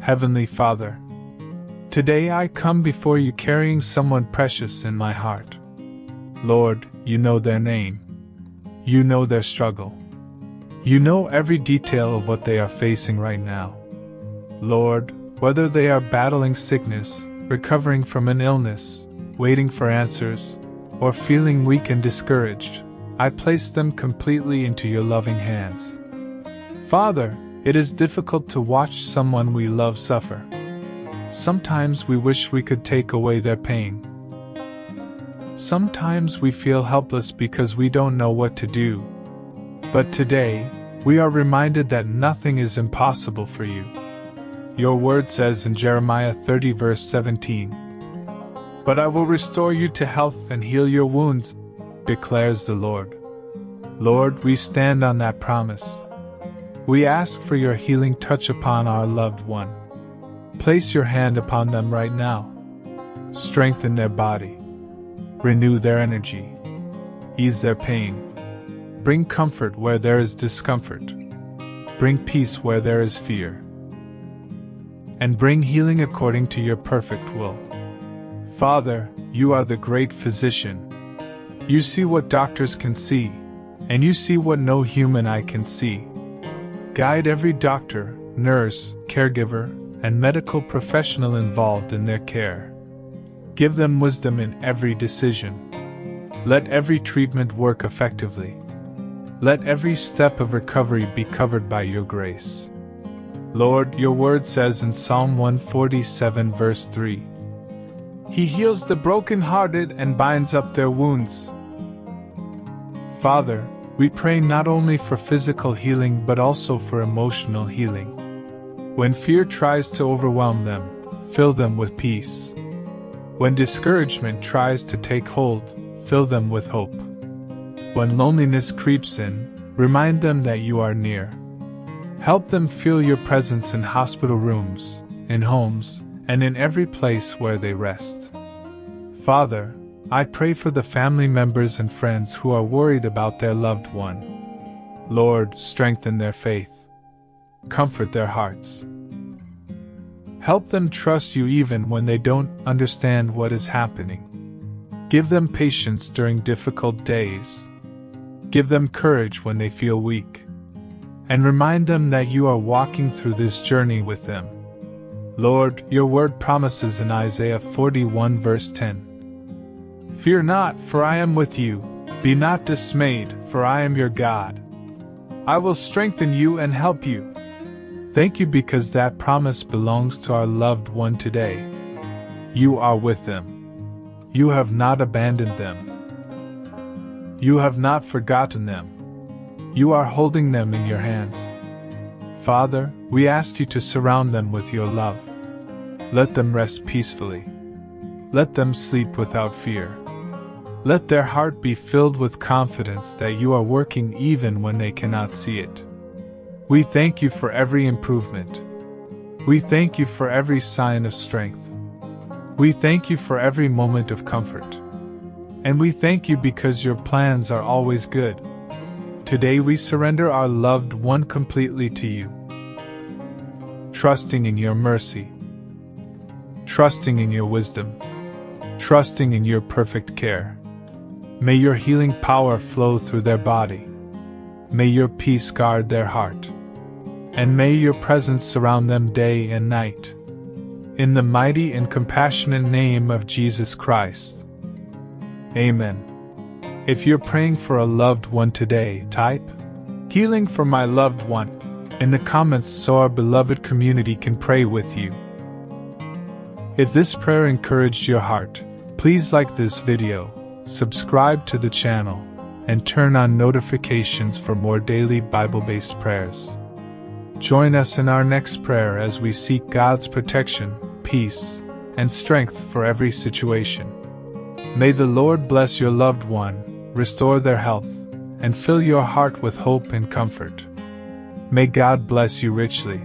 Heavenly Father, today I come before you carrying someone precious in my heart. Lord, you know their name. You know their struggle. You know every detail of what they are facing right now. Lord, whether they are battling sickness, recovering from an illness, waiting for answers, or feeling weak and discouraged, I place them completely into your loving hands. Father, it is difficult to watch someone we love suffer. Sometimes we wish we could take away their pain. Sometimes we feel helpless because we don't know what to do. But today, we are reminded that nothing is impossible for you. Your word says in Jeremiah 30 verse 17, "But I will restore you to health and heal your wounds, declares the Lord." Lord, we stand on that promise. We ask for your healing touch upon our loved one. Place your hand upon them right now. Strengthen their body. Renew their energy. Ease their pain. Bring comfort where there is discomfort. Bring peace where there is fear. And bring healing according to your perfect will. Father, you are the great physician. You see what doctors can see, and you see what no human eye can see. Guide every doctor, nurse, caregiver, and medical professional involved in their care. Give them wisdom in every decision. Let every treatment work effectively. Let every step of recovery be covered by your grace. Lord, your word says in Psalm 147 verse 3, "He heals the brokenhearted and binds up their wounds." Father, we pray not only for physical healing but also for emotional healing. When fear tries to overwhelm them, fill them with peace. When discouragement tries to take hold, fill them with hope. When loneliness creeps in, remind them that you are near. Help them feel your presence in hospital rooms, in homes, and in every place where they rest. Father, I pray for the family members and friends who are worried about their loved one. Lord, strengthen their faith. Comfort their hearts. Help them trust you even when they don't understand what is happening. Give them patience during difficult days. Give them courage when they feel weak. And remind them that you are walking through this journey with them. Lord, your word promises in Isaiah 41 verse 10, "Fear not, for I am with you. Be not dismayed, for I am your God. I will strengthen you and help you." Thank you because that promise belongs to our loved one today. You are with them. You have not abandoned them. You have not forgotten them. You are holding them in your hands. Father, we ask you to surround them with your love. Let them rest peacefully. Let them sleep without fear. Let their heart be filled with confidence that you are working even when they cannot see it. We thank you for every improvement. We thank you for every sign of strength. We thank you for every moment of comfort. And we thank you because your plans are always good. Today we surrender our loved one completely to you, trusting in your mercy, trusting in your wisdom, trusting in your perfect care. May your healing power flow through their body. May your peace guard their heart. And may your presence surround them day and night. In the mighty and compassionate name of Jesus Christ. Amen. If you're praying for a loved one today, type "Healing for my loved one" in the comments so our beloved community can pray with you. If this prayer encouraged your heart, please like this video, subscribe to the channel, and turn on notifications for more daily Bible-based prayers. Join us in our next prayer as we seek God's protection, peace, and strength for every situation. May the Lord bless your loved one, restore their health, and fill your heart with hope and comfort. May God bless you richly.